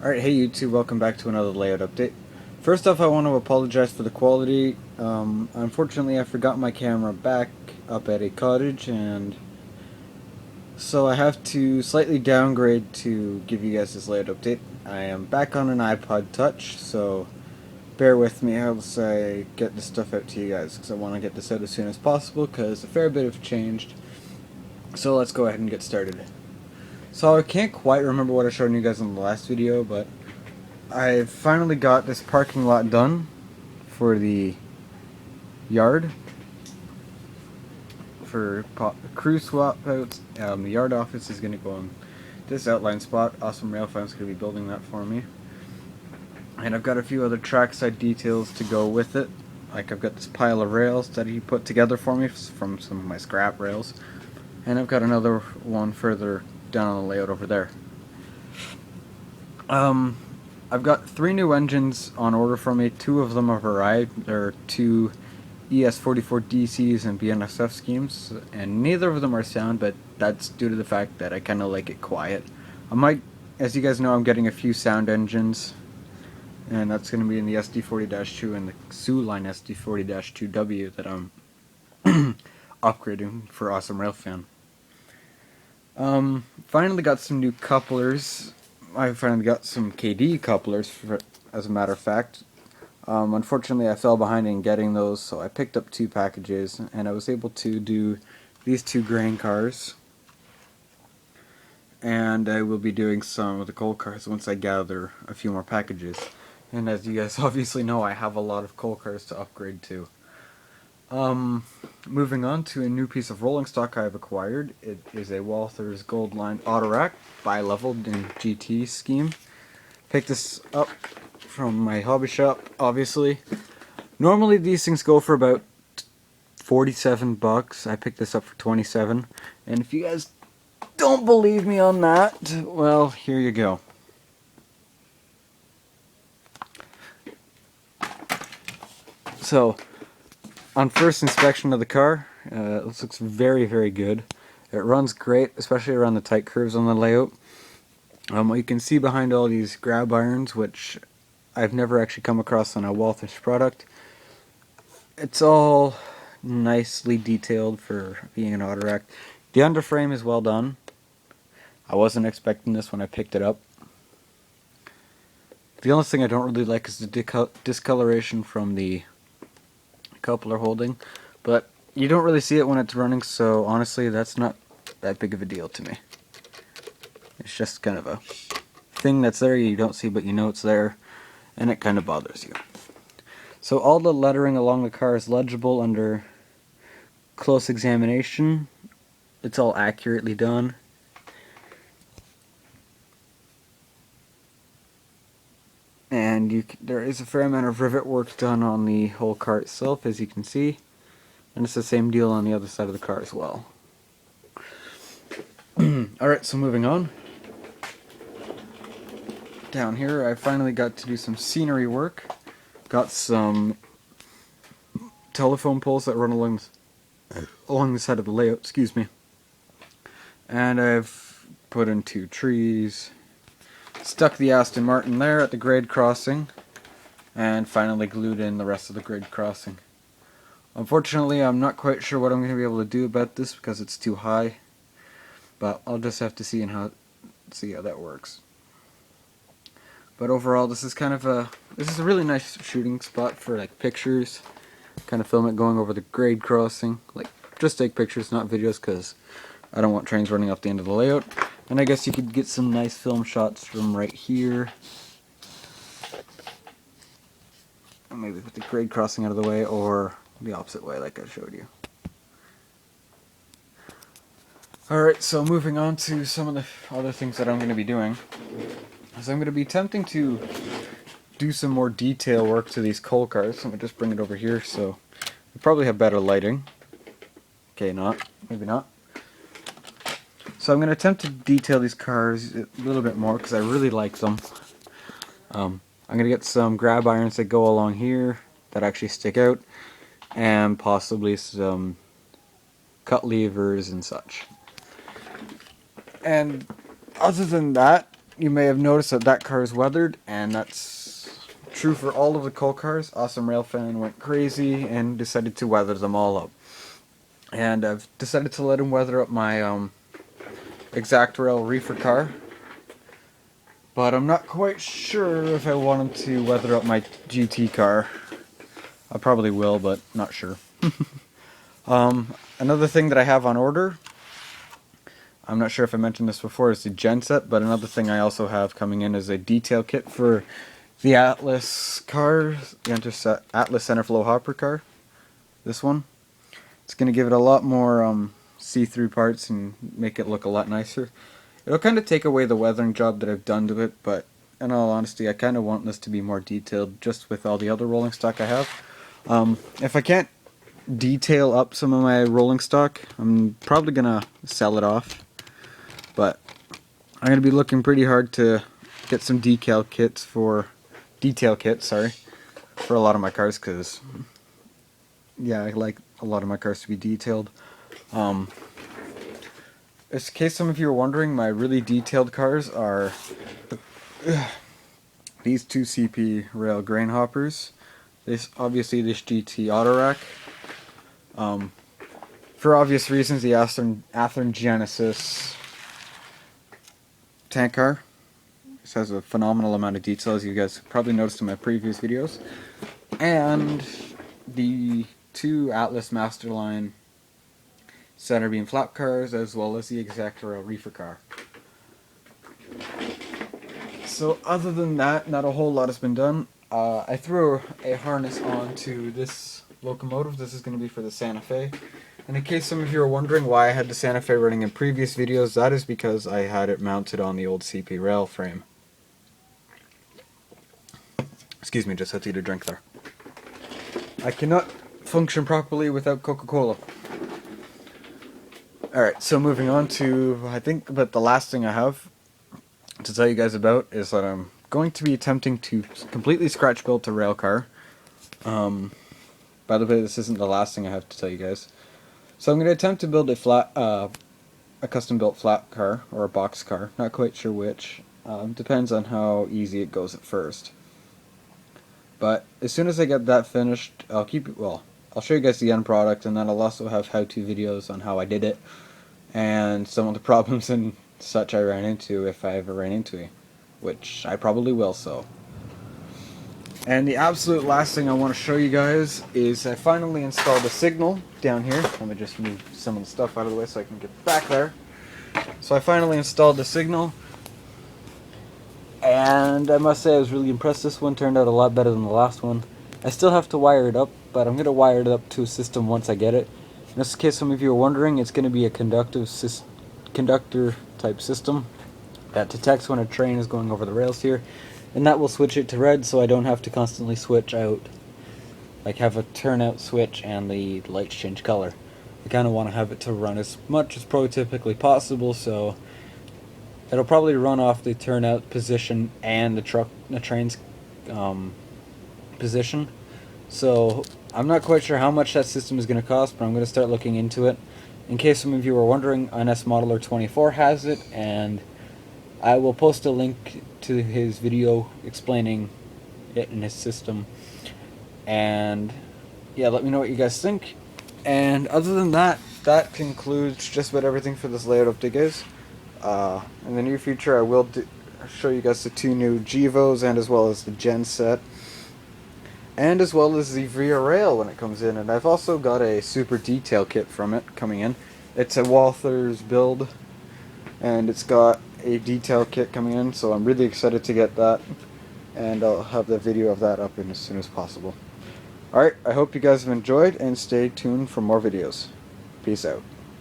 Alright, hey YouTube, welcome back to another layout update. First off, I want to apologize for the quality. Unfortunately, I forgot my camera back up at a cottage, and so I have to slightly downgrade to give you guys this layout update. I am back on an iPod Touch, so bear with me as I get this stuff out to you guys, because I want to get this out as soon as possible, because a fair bit have changed. So let's go ahead and get started. So I can't quite remember what I showed you guys in the last video, but I finally got this parking lot done for the yard for crew swap outs. The yard office is going to go in this outline spot. Awesome Railfan's going to be building that for me. And I've got a few other trackside details to go with it. Like I've got this pile of rails that he put together for me from some of my scrap rails. And I've got another one further down on the layout over there. I've got 3 new engines on order for me. 2 of them have arrived. There are 2 ES44DCs and BNSF schemes, and neither of them are sound, but that's due to the fact that I kind of like it quiet. I might, as you guys know, I'm getting a few sound engines, and that's going to be in the SD40-2 and the Sioux Line SD40-2W that I'm upgrading for Awesome Railfan. Finally got some new couplers. I finally got some KD couplers, as a matter of fact. Unfortunately, I fell behind in getting those, so I picked up 2 packages, and I was able to do these 2 grain cars. And I will be doing some of the coal cars once I gather a few more packages. And as you guys obviously know, I have a lot of coal cars to upgrade to. Moving on to a new piece of rolling stock I've acquired. It is a Walthers Gold Line Autorack, bi-leveled in GT scheme. Picked this up from my hobby shop, obviously. Normally these things go for about 47 bucks. I picked this up for 27. And if you guys don't believe me on that, well, here you go. So, on first inspection of the car, this looks very, very good. It runs great, especially around the tight curves on the layout. You can see behind all these grab irons, which I've never actually come across on a Walthers product. It's all nicely detailed for being an Autorack. The underframe is well done. I wasn't expecting this when I picked it up. The only thing I don't really like is the discoloration from the coupler holding, but you don't really see it when it's running, so honestly that's not that big of a deal to me. It's just kind of a thing that's there you don't see, but you know it's there, and it kind of bothers you. So all the lettering along the car is legible under close examination. It's all accurately done. And there is a fair amount of rivet work done on the whole car itself, as you can see. And it's the same deal on the other side of the car as well. Alright, so moving on. Down here, I finally got to do some scenery work. Got some telephone poles that run along the side of the layout, excuse me. And I've put in 2 trees. Stuck the Aston Martin there at the grade crossing, and finally glued in the rest of the grade crossing. Unfortunately, I'm not quite sure what I'm going to be able to do about this because it's too high, but I'll just have to see how that works. But overall, this is a really nice shooting spot for like pictures. Kind of film it going over the grade crossing, like just take pictures, not videos, because I don't want trains running off the end of the layout. And I guess you could get some nice film shots from right here. Maybe with the grade crossing out of the way, or the opposite way like I showed you. Alright, so moving on to some of the other things that I'm going to be doing. So I'm going to be attempting to do some more detail work to these coal cars. Let me just bring it over here so we probably have better lighting. Okay, maybe not. So I'm going to attempt to detail these cars a little bit more because I really like them. I'm going to get some grab irons that go along here that actually stick out, and possibly some cut levers and such. And other than that, you may have noticed that that car is weathered, and that's true for all of the coal cars. Awesome Rail fan went crazy and decided to weather them all up. And I've decided to let him weather up my Exact Rail reefer car. But I'm not quite sure if I want him to weather up my GT car. I probably will, but not sure. Another thing that I have on order, I'm not sure if I mentioned this before, is the genset, but another thing I also have coming in is a detail kit for the Atlas car, the Atlas Centerflow Hopper car. This one. It's going to give it a lot more see-through parts and make it look a lot nicer. It'll kind of take away the weathering job that I've done to it, but in all honesty, I kind of want this to be more detailed just with all the other rolling stock I have. If I can't detail up some of my rolling stock, I'm probably going to sell it off. But I'm going to be looking pretty hard to get some detail kits, for a lot of my cars, because yeah, I like a lot of my cars to be detailed. In case some of you are wondering, my really detailed cars are these two CP Rail grain hoppers. Obviously this GT auto rack. For obvious reasons, the Athearn Genesis tank car. This has a phenomenal amount of detail, as you guys probably noticed in my previous videos. And the two Atlas Masterline center beam flap cars, as well as the Exact Rail reefer car. So other than that, not a whole lot has been done. I threw a harness onto this locomotive. This is going to be for the Santa Fe. And in case some of you are wondering why I had the Santa Fe running in previous videos, that is because I had it mounted on the old CP rail frame. Excuse me, just had to eat a drink there. I cannot function properly without Coca-Cola. Alright, so moving on to, I think, but the last thing I have to tell you guys about is that I'm going to be attempting to completely scratch build a rail car. By the way, this isn't the last thing I have to tell you guys. So I'm going to attempt to build a custom built flat car, or a box car, not quite sure which. Depends on how easy it goes at first. But as soon as I get that finished, I'll show you guys the end product, and then I'll also have how-to videos on how I did it, and some of the problems and such I ran into, if I ever ran into it, which I probably will, so. And the absolute last thing I want to show you guys is I finally installed a signal down here. Let me just move some of the stuff out of the way so I can get back there. So I finally installed the signal, and I must say I was really impressed. This one turned out a lot better than the last one. I still have to wire it up, but I'm going to wire it up to a system once I get it. In this case, some of you are wondering, it's going to be a conductor type system that detects when a train is going over the rails here, and that will switch it to red, so I don't have to constantly switch out, like have a turnout switch and the lights change color. I kind of want to have it to run as much as prototypically possible, so it'll probably run off the turnout position and the train's position. So I'm not quite sure how much that system is going to cost, but I'm going to start looking into it. In case some of you are wondering, NS Modeler 24 has it, and I will post a link to his video explaining it and his system. And yeah, let me know what you guys think. And other than that, that concludes just about everything for this layout update, guys. In the near future, I will show you guys the two new Gevos, and as well as the genset, and as well as the Via Rail when it comes in. And I've also got a super detail kit from it coming in. It's a Walther's build, and it's got a detail kit coming in, so I'm really excited to get that, and I'll have the video of that up as soon as possible. Alright, I hope you guys have enjoyed, and stay tuned for more videos. Peace out.